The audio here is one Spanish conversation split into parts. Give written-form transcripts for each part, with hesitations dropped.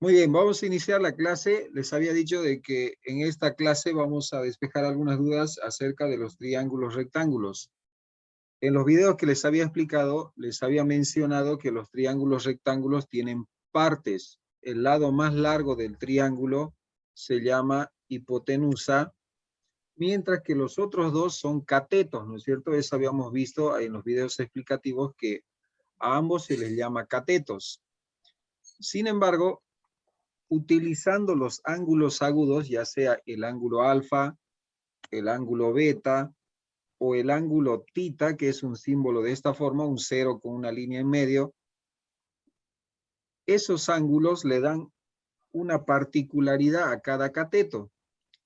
Muy bien, vamos a iniciar la clase. Les había dicho de que en esta clase vamos a despejar algunas dudas acerca de los triángulos rectángulos. En los videos que les había explicado, les había mencionado que los triángulos rectángulos tienen partes. El lado más largo del triángulo se llama hipotenusa, mientras que los otros dos son catetos, ¿no es cierto? Eso habíamos visto en los videos explicativos que a ambos se les llama catetos. Sin embargo, utilizando los ángulos agudos, ya sea el ángulo alfa, el ángulo beta o el ángulo tita, que es un símbolo de esta forma, un cero con una línea en medio, esos ángulos le dan una particularidad a cada cateto.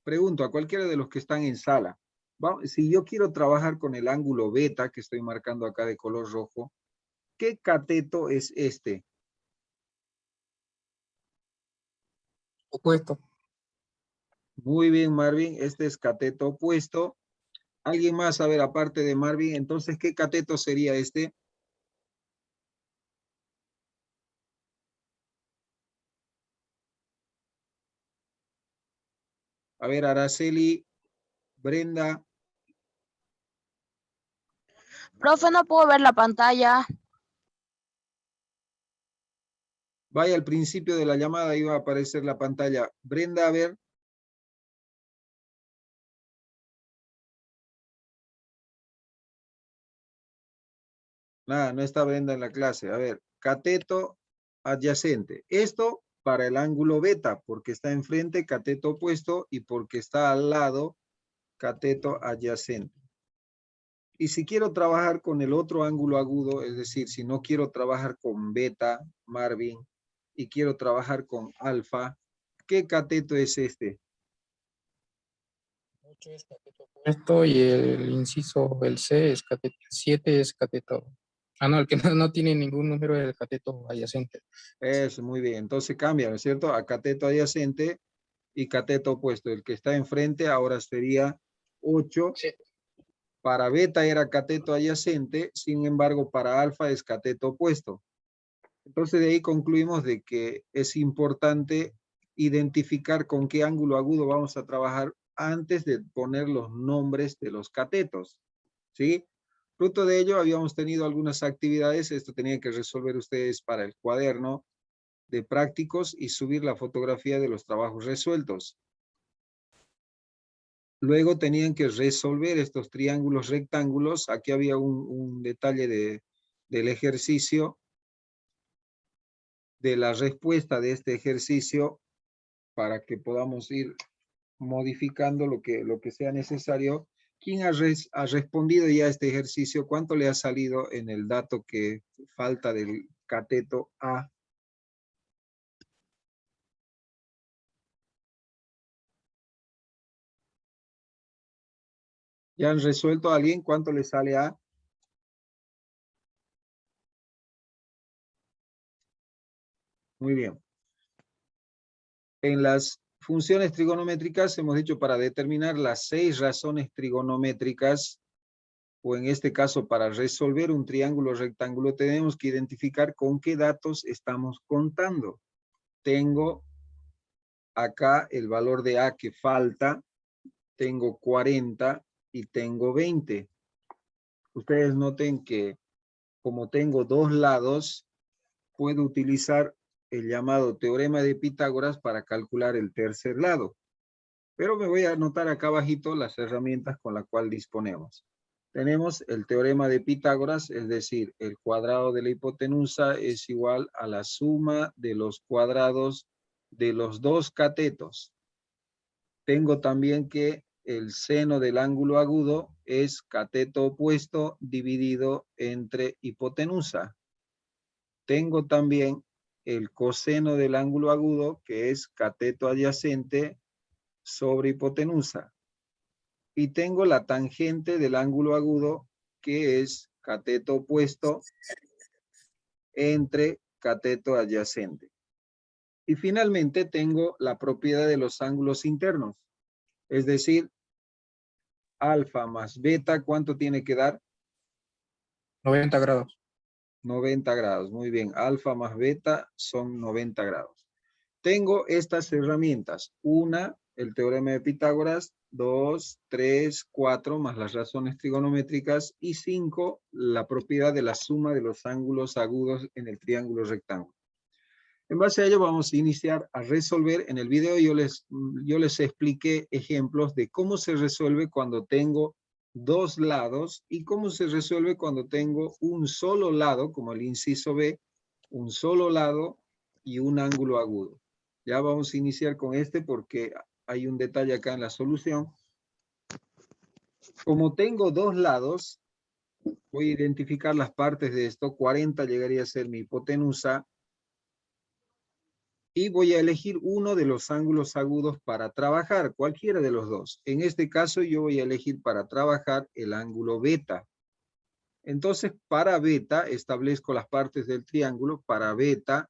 Pregunto a cualquiera de los que están en sala, si yo quiero trabajar con el ángulo beta, que estoy marcando acá de color rojo, ¿qué cateto es este? Opuesto. Muy bien, Marvin, este es cateto opuesto. ¿Alguien más? A ver, aparte de Marvin, entonces, ¿qué cateto sería este? A ver, Araceli, Brenda. Profe, no puedo ver la pantalla. Vaya al principio de la llamada, iba a aparecer la pantalla. Brenda, a ver. Nada, no está Brenda en la clase. A ver, cateto adyacente. Esto para el ángulo beta, porque está enfrente, cateto opuesto, y porque está al lado, cateto adyacente. Y si quiero trabajar con el otro ángulo agudo, es decir, si no quiero trabajar con beta, Marvin, y quiero trabajar con alfa, ¿qué cateto es este? 8 es cateto opuesto y el inciso, el C es cateto, 7 es cateto. Ah, no, el que no tiene ningún número es el cateto adyacente. Eso, muy bien. Entonces cambia, ¿no es cierto? A cateto adyacente y cateto opuesto. El que está enfrente ahora sería 8. Sí. Para beta era cateto adyacente, sin embargo, para alfa es cateto opuesto. Entonces de ahí concluimos de que es importante identificar con qué ángulo agudo vamos a trabajar antes de poner los nombres de los catetos, ¿sí? Fruto de ello habíamos tenido algunas actividades, esto tenían que resolver ustedes para el cuaderno de prácticos y subir la fotografía de los trabajos resueltos. Luego tenían que resolver estos triángulos rectángulos. Aquí había un detalle del ejercicio, de la respuesta de este ejercicio, para que podamos ir modificando lo que sea necesario. ¿Quién ha respondido ya a este ejercicio? ¿Cuánto le ha salido en el dato que falta del cateto A? ¿Ya han resuelto a alguien? ¿Cuánto le sale A? Muy bien. En las funciones trigonométricas hemos dicho para determinar las 6 razones trigonométricas, o en este caso para resolver un triángulo rectángulo, tenemos que identificar con qué datos estamos contando. Tengo acá el valor de A que falta, tengo 40 y tengo 20. Ustedes noten que como tengo dos lados, puedo utilizar el llamado teorema de Pitágoras para calcular el tercer lado. Pero me voy a anotar acá abajito las herramientas con las cuales disponemos. Tenemos el teorema de Pitágoras, es decir, el cuadrado de la hipotenusa es igual a la suma de los cuadrados de los dos catetos. Tengo también que el seno del ángulo agudo es cateto opuesto dividido entre hipotenusa. Tengo también el coseno del ángulo agudo, que es cateto adyacente sobre hipotenusa. Y tengo la tangente del ángulo agudo, que es cateto opuesto entre cateto adyacente. Y finalmente tengo la propiedad de los ángulos internos. Es decir, alfa más beta, ¿cuánto tiene que dar? 90 grados. 90 grados. Muy bien. Alfa más beta son 90 grados. Tengo estas herramientas. Una, el teorema de Pitágoras. 2, 3, 4, más las razones trigonométricas. Y 5, la propiedad de la suma de los ángulos agudos en el triángulo rectángulo. En base a ello vamos a iniciar a resolver. En el video yo les expliqué ejemplos de cómo se resuelve cuando tengo dos lados y cómo se resuelve cuando tengo un solo lado, como el inciso B, un solo lado y un ángulo agudo. Ya vamos a iniciar con este porque hay un detalle acá en la solución. Como tengo dos lados, voy a identificar las partes de esto. 40 llegaría a ser mi hipotenusa. Y voy a elegir uno de los ángulos agudos para trabajar, cualquiera de los dos. En este caso yo voy a elegir para trabajar el ángulo beta. Entonces, para beta, establezco las partes del triángulo. Para beta,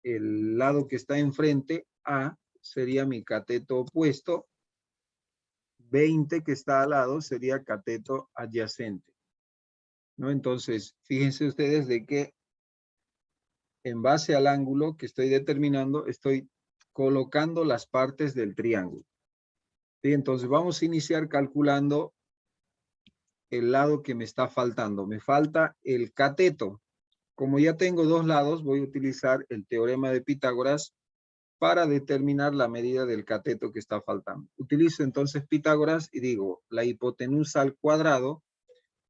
el lado que está enfrente, A, sería mi cateto opuesto. 20 que está al lado sería cateto adyacente, ¿no? Entonces, fíjense ustedes de que en base al ángulo que estoy determinando, estoy colocando las partes del triángulo. ¿Sí? Entonces vamos a iniciar calculando el lado que me está faltando. Me falta el cateto. Como ya tengo dos lados, voy a utilizar el teorema de Pitágoras para determinar la medida del cateto que está faltando. Utilizo entonces Pitágoras y digo, la hipotenusa al cuadrado,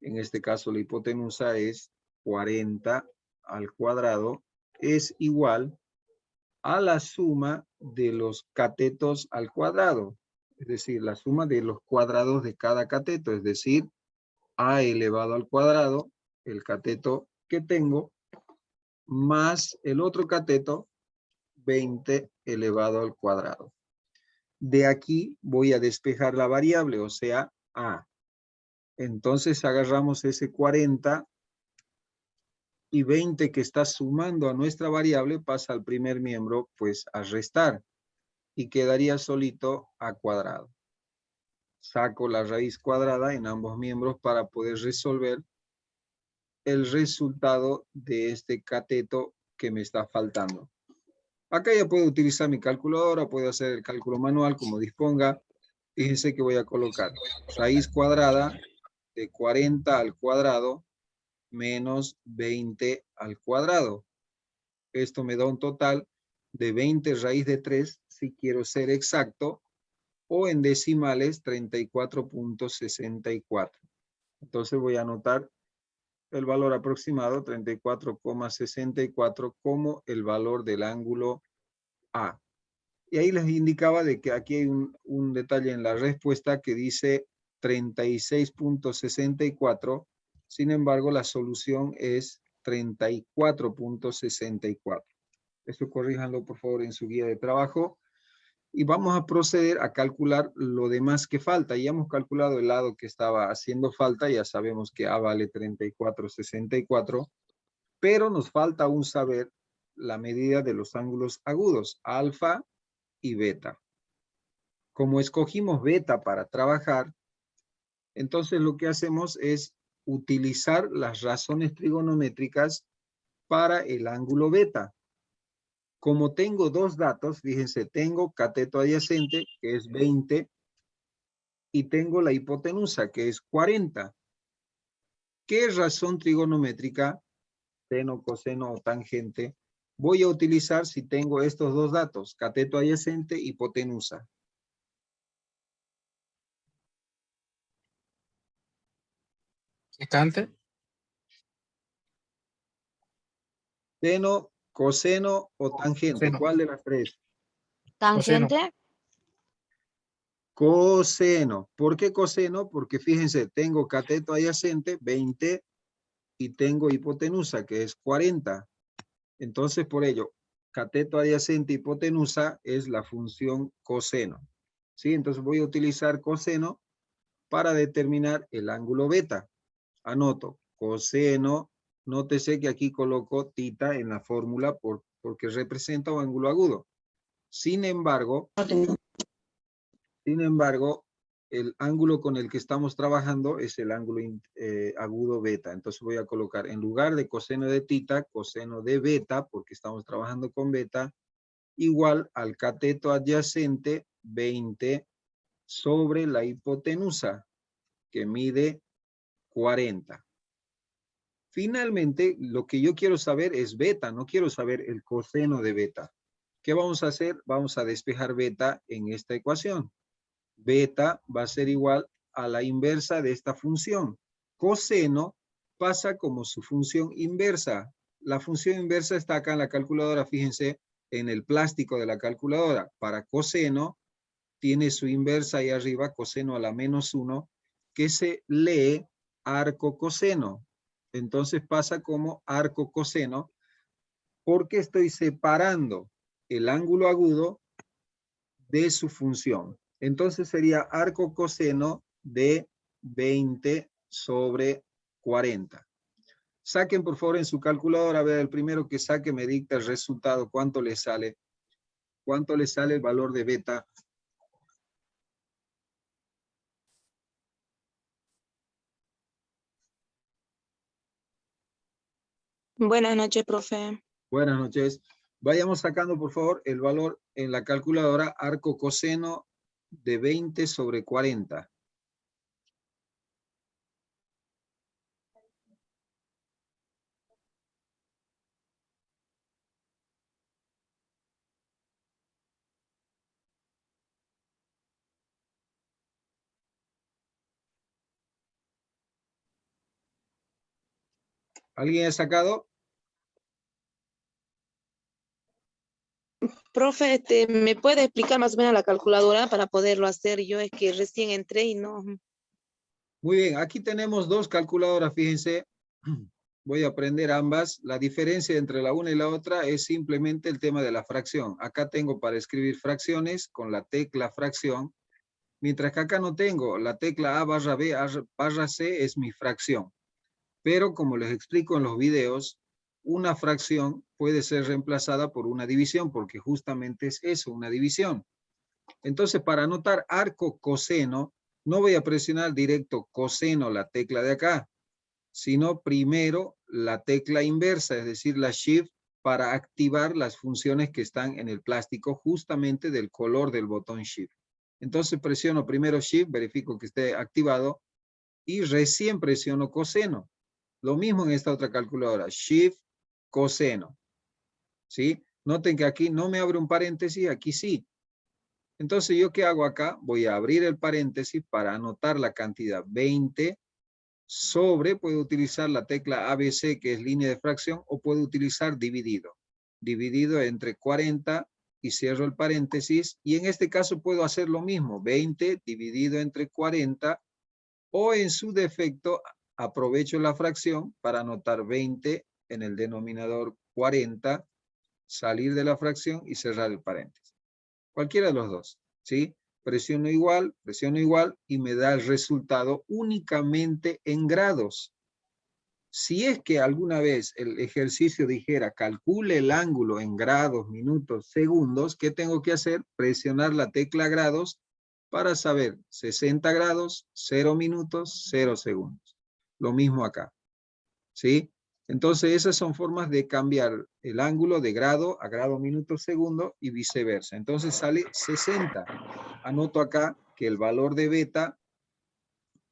en este caso la hipotenusa es 40 al cuadrado, es igual a la suma de los catetos al cuadrado. Es decir, la suma de los cuadrados de cada cateto, es decir, a elevado al cuadrado, el cateto que tengo, más el otro cateto, 20 elevado al cuadrado. De aquí voy a despejar la variable, o sea, a. Entonces agarramos ese 40 y 20 que está sumando a nuestra variable pasa al primer miembro, pues a restar. Y quedaría solito a cuadrado. Saco la raíz cuadrada en ambos miembros para poder resolver el resultado de este cateto que me está faltando. Acá ya puedo utilizar mi calculadora, puedo hacer el cálculo manual como disponga. Fíjense que voy a colocar raíz cuadrada de 40 al cuadrado menos 20 al cuadrado. Esto me da un total de 20 raíz de 3, si quiero ser exacto, o en decimales 34.64. Entonces voy a anotar el valor aproximado 34,64 como el valor del ángulo A. Y ahí les indicaba de que aquí hay un detalle en la respuesta que dice 36.64. Sin embargo, la solución es 34.64. Esto corríjanlo por favor en su guía de trabajo. Y vamos a proceder a calcular lo demás que falta. Ya hemos calculado el lado que estaba haciendo falta. Ya sabemos que A vale 34,64. Pero nos falta aún saber la medida de los ángulos agudos, alfa y beta. Como escogimos beta para trabajar, entonces lo que hacemos es utilizar las razones trigonométricas para el ángulo beta. Como tengo dos datos, fíjense, tengo cateto adyacente, que es 20, y tengo la hipotenusa, que es 40. ¿Qué razón trigonométrica, seno, coseno o tangente, voy a utilizar si tengo estos dos datos, cateto adyacente, hipotenusa? Secante. Seno, coseno o tangente, Coseno. ¿cuál de las tres? Tangente. Coseno. ¿Por qué coseno? Porque fíjense, tengo cateto adyacente, 20, y tengo hipotenusa, que es 40. Entonces, por ello, cateto adyacente hipotenusa es la función coseno. ¿Sí? Entonces voy a utilizar coseno para determinar el ángulo beta. Anoto coseno. Nótese que aquí coloco tita en la fórmula porque representa un ángulo agudo. Sin embargo, el ángulo con el que estamos trabajando es el ángulo agudo beta. Entonces voy a colocar en lugar de coseno de tita, coseno de beta, porque estamos trabajando con beta, igual al cateto adyacente 20 sobre la hipotenusa, que mide 40. Finalmente, lo que yo quiero saber es beta, no quiero saber el coseno de beta. ¿Qué vamos a hacer? Vamos a despejar beta en esta ecuación. Beta va a ser igual a la inversa de esta función. Coseno pasa como su función inversa. La función inversa está acá en la calculadora, fíjense, en el plástico de la calculadora. Para coseno, tiene su inversa ahí arriba, coseno a la -1, que se lee arco coseno. Entonces pasa como arco coseno, porque estoy separando el ángulo agudo de su función. Entonces sería arco coseno de 20 sobre 40. Saquen por favor en su calculadora, a ver, el primero que saque me dicta el resultado, ¿cuánto le sale? ¿Cuánto le sale el valor de beta? Buenas noches, profe. Buenas noches. Vayamos sacando, por favor, el valor en la calculadora arco coseno de 20 sobre 40. ¿Alguien ha sacado? Profe, ¿me puede explicar más o menos la calculadora para poderlo hacer? Yo es que recién entré y no. Muy bien, aquí tenemos dos calculadoras, fíjense. Voy a aprender ambas. La diferencia entre la una y la otra es simplemente el tema de la fracción. Acá tengo para escribir fracciones con la tecla fracción, mientras que acá no tengo. La tecla A barra B barra C es mi fracción. Pero como les explico en los videos, una fracción puede ser reemplazada por una división, porque justamente es eso, una división. Entonces, para anotar arco coseno, no voy a presionar directo coseno, la tecla de acá, sino primero la tecla inversa, es decir, la Shift, para activar las funciones que están en el plástico, justamente del color del botón Shift. Entonces presiono primero Shift, verifico que esté activado, y recién presiono coseno. Lo mismo en esta otra calculadora, Shift, coseno. ¿Sí? Noten que aquí no me abre un paréntesis, aquí sí. Entonces, ¿yo qué hago acá? Voy a abrir el paréntesis para anotar la cantidad 20 sobre, puedo utilizar la tecla ABC, que es línea de fracción, o puedo utilizar dividido. Dividido entre 40 y cierro el paréntesis. Y en este caso puedo hacer lo mismo, 20 dividido entre 40, o en su defecto, aprovecho la fracción para anotar 20 en el denominador 40, salir de la fracción y cerrar el paréntesis. Cualquiera de los dos, ¿sí? Presiono igual y me da el resultado únicamente en grados. Si es que alguna vez el ejercicio dijera calcule el ángulo en grados, minutos, segundos, ¿qué tengo que hacer? Presionar la tecla grados para saber 60 grados, 0 minutos, 0 segundos. Lo mismo acá, ¿sí? Entonces esas son formas de cambiar el ángulo de grado a grado, minuto, segundo y viceversa. Entonces sale 60. Anoto acá que el valor de beta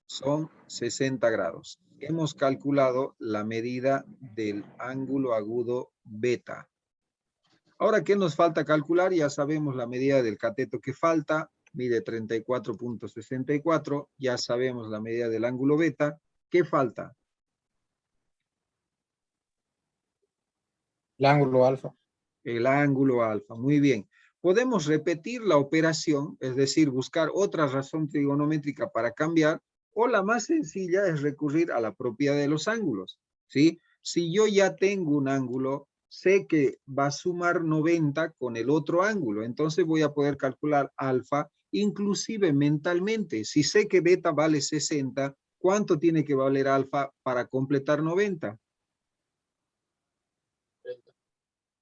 son 60 grados. Hemos calculado la medida del ángulo agudo beta. Ahora, ¿qué nos falta calcular? Ya sabemos la medida del cateto que falta, mide 34.64. Ya sabemos la medida del ángulo beta. ¿Qué falta? El ángulo alfa. El ángulo alfa. Muy bien. Podemos repetir la operación, es decir, buscar otra razón trigonométrica para cambiar, o la más sencilla es recurrir a la propiedad de los ángulos, ¿sí? Si yo ya tengo un ángulo, sé que va a sumar 90 con el otro ángulo, entonces voy a poder calcular alfa, inclusive mentalmente. Si sé que beta vale 60, ¿cuánto tiene que valer alfa para completar 90?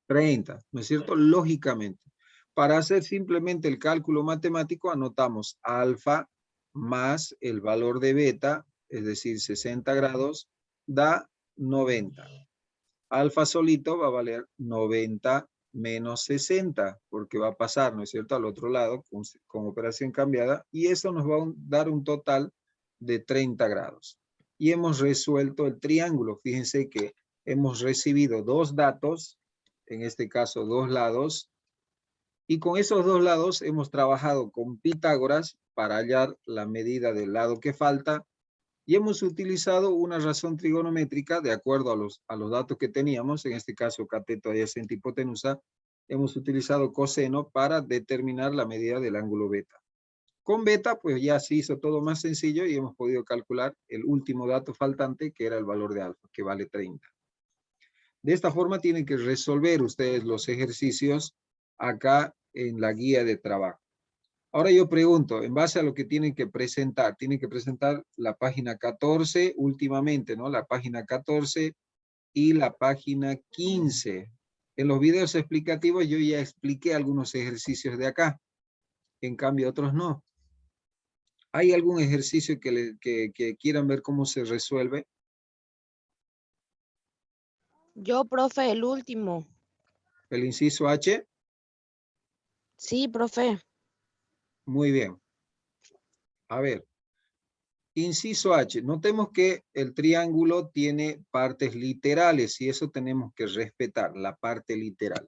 30, ¿no es cierto? Lógicamente. Para hacer simplemente el cálculo matemático, anotamos alfa más el valor de beta, es decir, 60 grados, da 90. Alfa solito va a valer 90 menos 60, porque va a pasar, ¿no es cierto?, al otro lado con operación cambiada, y eso nos va a dar un total de 30 grados. Y hemos resuelto el triángulo. Fíjense que hemos recibido dos datos, en este caso dos lados, y con esos dos lados hemos trabajado con Pitágoras para hallar la medida del lado que falta, y hemos utilizado una razón trigonométrica de acuerdo a los datos que teníamos, en este caso cateto, adyacente, hipotenusa. Hemos utilizado coseno para determinar la medida del ángulo beta. Con beta, pues ya se hizo todo más sencillo y hemos podido calcular el último dato faltante, que era el valor de alfa, que vale 30. De esta forma tienen que resolver ustedes los ejercicios acá en la guía de trabajo. Ahora yo pregunto, en base a lo que tienen que presentar la página 14 últimamente, ¿no? La página 14 y la página 15. En los videos explicativos yo ya expliqué algunos ejercicios de acá, en cambio otros no. ¿Hay algún ejercicio que quieran ver cómo se resuelve? Yo, profe, el último. El inciso H. Sí, profe. Muy bien. A ver. Inciso H. Notemos que el triángulo tiene partes literales y eso tenemos que respetar, la parte literal.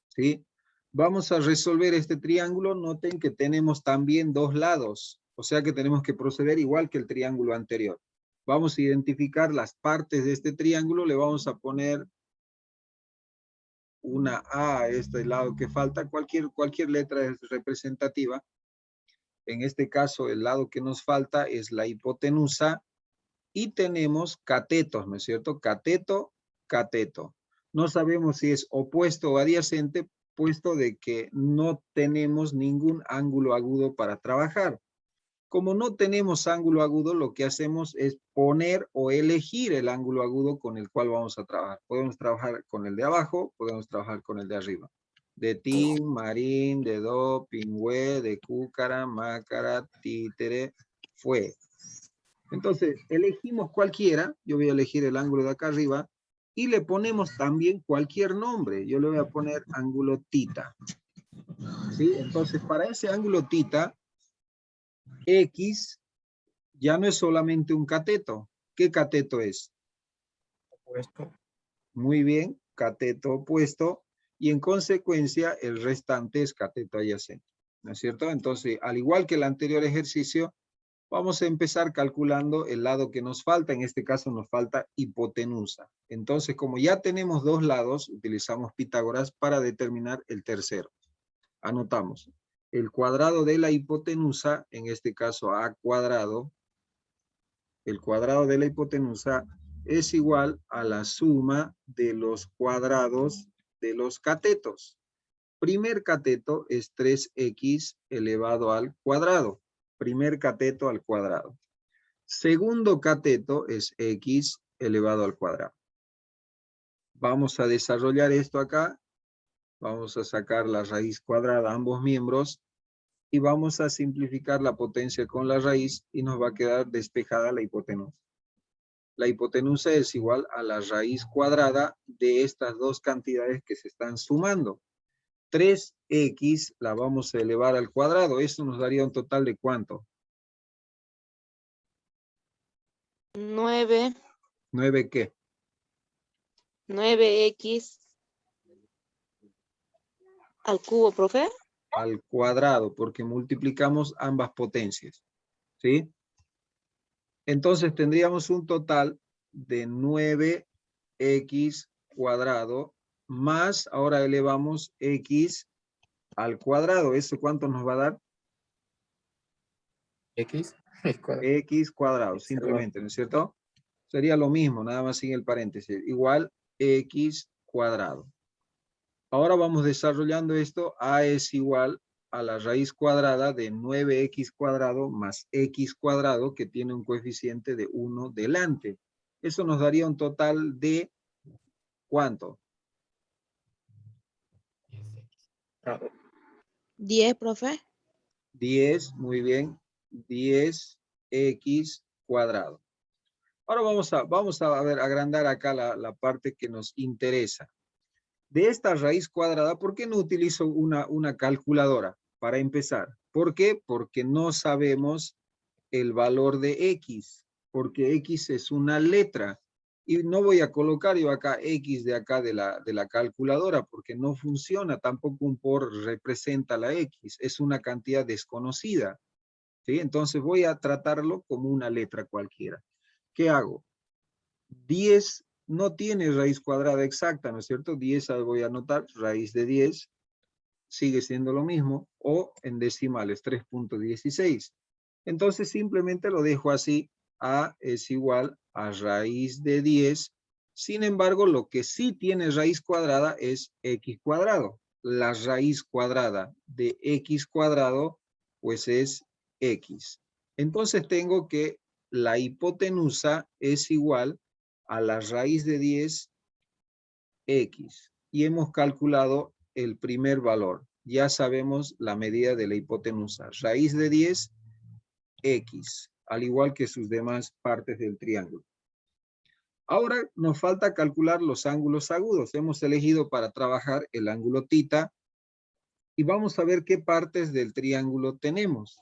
¿Sí? Vamos a resolver este triángulo. Noten que tenemos también dos lados. O sea que tenemos que proceder igual que el triángulo anterior. Vamos a identificar las partes de este triángulo. Le vamos a poner una A a este lado que falta. Cualquier letra es representativa. En este caso, el lado que nos falta es la hipotenusa. Y tenemos catetos, ¿no es cierto? Cateto, cateto. No sabemos si es opuesto o adyacente, puesto de que no tenemos ningún ángulo agudo para trabajar. Como no tenemos ángulo agudo, lo que hacemos es poner o elegir el ángulo agudo con el cual vamos a trabajar. Podemos trabajar con el de abajo, podemos trabajar con el de arriba. De tin, marín, de do, pingüe, de cúcara, mácara, títere, fue. Entonces, elegimos cualquiera. Yo voy a elegir el ángulo de acá arriba y le ponemos también cualquier nombre. Yo le voy a poner ángulo tita. ¿Sí? Entonces, para ese ángulo tita, X ya no es solamente un cateto. ¿Qué cateto es? Opuesto. Muy bien, cateto opuesto. Y en consecuencia, el restante es cateto adyacente. ¿No es cierto? Entonces, al igual que el anterior ejercicio, vamos a empezar calculando el lado que nos falta. En este caso nos falta hipotenusa. Entonces, como ya tenemos dos lados, utilizamos Pitágoras para determinar el tercero. Anotamos. El cuadrado de la hipotenusa, en este caso A cuadrado, el cuadrado de la hipotenusa es igual a la suma de los cuadrados de los catetos. Primer cateto es 3x elevado al cuadrado. Primer cateto al cuadrado. Segundo cateto es x elevado al cuadrado. Vamos a desarrollar esto acá. Vamos a sacar la raíz cuadrada a ambos miembros y vamos a simplificar la potencia con la raíz y nos va a quedar despejada la hipotenusa. La hipotenusa es igual a la raíz cuadrada de estas dos cantidades que se están sumando. 3x la vamos a elevar al cuadrado. Eso nos daría un total de ¿cuánto? 9, 9 ¿qué? 9x al cubo, profe. Al cuadrado, porque multiplicamos ambas potencias. ¿Sí? Entonces tendríamos un total de 9x cuadrado más, ahora elevamos x al cuadrado. ¿Eso cuánto nos va a dar? X. X cuadrado, simplemente, ¿no es cierto? Sería lo mismo, nada más sin el paréntesis. Igual x cuadrado. Ahora vamos desarrollando esto. A es igual a la raíz cuadrada de 9x cuadrado más x cuadrado, que tiene un coeficiente de 1 delante. Eso nos daría un total de ¿cuánto? 10, profe. 10, muy bien. 10x cuadrado. Ahora vamos a agrandar acá la parte que nos interesa. De esta raíz cuadrada, ¿por qué no utilizo una calculadora? Para empezar. ¿Por qué? Porque no sabemos el valor de X, porque X es una letra. Y no voy a colocar yo acá X de acá de la calculadora, porque no funciona, tampoco un por representa la X, es una cantidad desconocida. ¿Sí? Entonces voy a tratarlo como una letra cualquiera. ¿Qué hago? 10 no tiene raíz cuadrada exacta, ¿no es cierto? 10 voy a anotar, raíz de 10 sigue siendo lo mismo, o en decimales 3.16. Entonces simplemente lo dejo así, A es igual a raíz de 10. Sin embargo, lo que sí tiene raíz cuadrada es X cuadrado. La raíz cuadrada de X cuadrado, pues es X. Entonces tengo que la hipotenusa es igual a la raíz de 10 X. Y hemos calculado el primer valor. Ya sabemos la medida de la hipotenusa. Raíz de 10 X, al igual que sus demás partes del triángulo. Ahora nos falta calcular los ángulos agudos. Hemos elegido para trabajar el ángulo tita y vamos a ver qué partes del triángulo tenemos.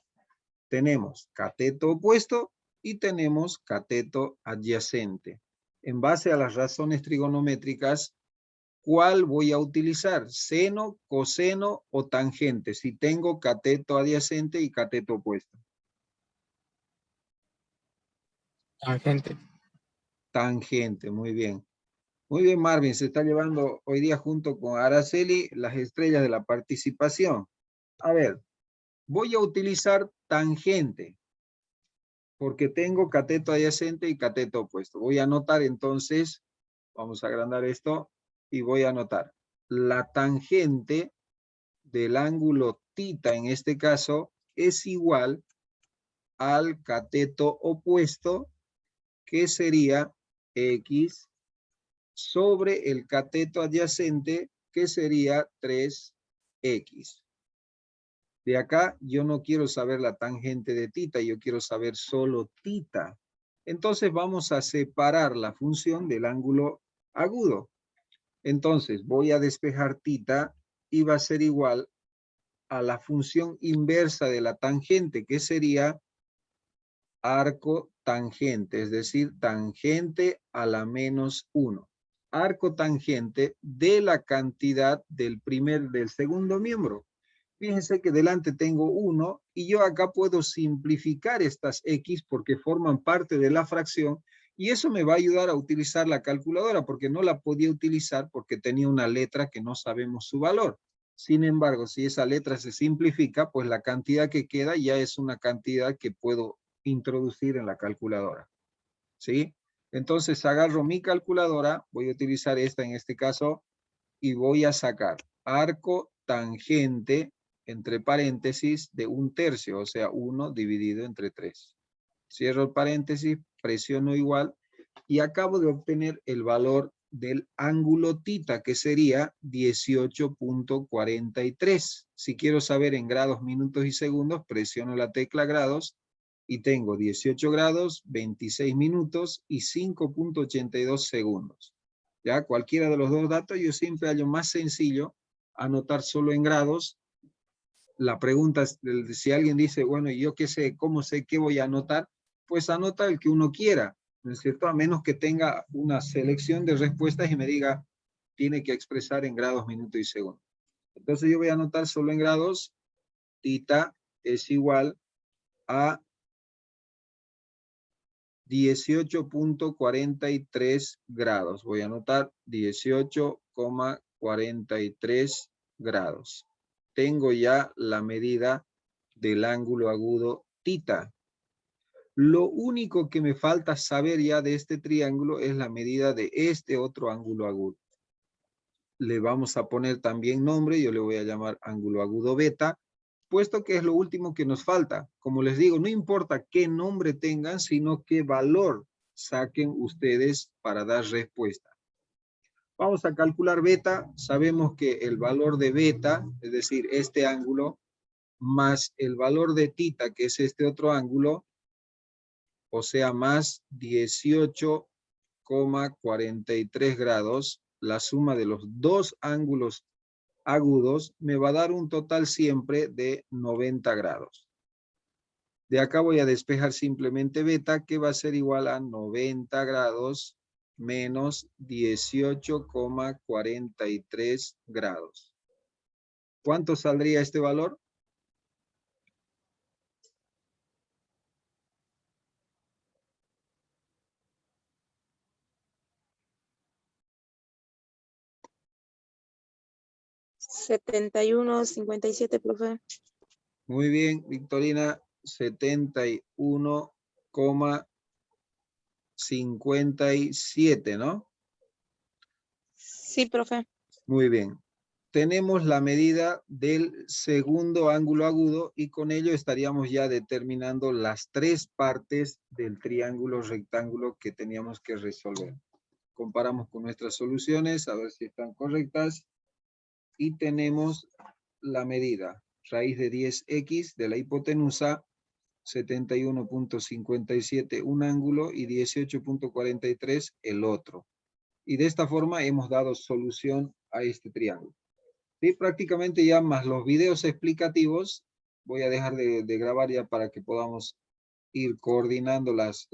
Tenemos cateto opuesto y tenemos cateto adyacente. En base a las razones trigonométricas, ¿cuál voy a utilizar? ¿Seno, coseno o tangente? Si tengo cateto adyacente y cateto opuesto. Tangente. Tangente, muy bien. Muy bien, Marvin, se está llevando hoy día junto con Araceli las estrellas de la participación. A ver, voy a utilizar tangente, porque tengo cateto adyacente y cateto opuesto. Voy a anotar entonces, vamos a agrandar esto, y voy a anotar la tangente del ángulo tita, en este caso, es igual al cateto opuesto, que sería X sobre el cateto adyacente, que sería 3X. De acá yo no quiero saber la tangente de tita, yo quiero saber solo tita. Entonces vamos a separar la función del ángulo agudo. Entonces voy a despejar tita y va a ser igual a la función inversa de la tangente, que sería arco tangente, es decir, tangente a la menos 1. Arco tangente de la cantidad del segundo miembro. Fíjense que delante tengo 1 y yo acá puedo simplificar estas X porque forman parte de la fracción y eso me va a ayudar a utilizar la calculadora porque no la podía utilizar porque tenía una letra que no sabemos su valor. Sin embargo, si esa letra se simplifica, pues la cantidad que queda ya es una cantidad que puedo introducir en la calculadora. ¿Sí? Entonces agarro mi calculadora, voy a utilizar esta en este caso, y voy a sacar arco tangente, entre paréntesis, de 1/3, o sea, 1 dividido entre 3. Cierro el paréntesis, presiono igual, y acabo de obtener el valor del ángulo tita, que sería 18.43. Si quiero saber en grados, minutos y segundos, presiono la tecla grados, y tengo 18 grados, 26 minutos y 5.82 segundos. Ya, cualquiera de los dos datos, yo siempre hallo más sencillo anotar solo en grados. La pregunta es, si alguien dice, bueno, yo qué sé, ¿cómo sé qué voy a anotar? Pues anota el que uno quiera, ¿no es cierto? A menos que tenga una selección de respuestas y me diga, tiene que expresar en grados, minutos y segundos. Entonces yo voy a anotar solo en grados, tita es igual a 18.43 grados. Voy a anotar 18,43 grados. Tengo ya la medida del ángulo agudo tita. Lo único que me falta saber ya de este triángulo es la medida de este otro ángulo agudo. Le vamos a poner también nombre, yo le voy a llamar ángulo agudo beta, puesto que es lo último que nos falta. Como les digo, no importa qué nombre tengan, sino qué valor saquen ustedes para dar respuesta. Vamos a calcular beta. Sabemos que el valor de beta, es decir, este ángulo, más el valor de tita, que es este otro ángulo, o sea, más 18,43 grados, la suma de los dos ángulos agudos, me va a dar un total siempre de 90 grados. De acá voy a despejar simplemente beta, que va a ser igual a 90 grados menos 18,43 grados. ¿Cuánto saldría este valor? $71.57, profe. Muy bien, Victorina, 71,57, ¿no? Sí, profe. Muy bien. Tenemos la medida del segundo ángulo agudo y con ello estaríamos ya determinando las tres partes del triángulo rectángulo que teníamos que resolver. Comparamos con nuestras soluciones a ver si están correctas y tenemos la medida raíz de 10x de la hipotenusa, 71,57 un ángulo y 18,43 el otro. Y de esta forma hemos dado solución a este triángulo. Y prácticamente ya más los videos explicativos, voy a dejar de grabar ya para que podamos ir coordinando las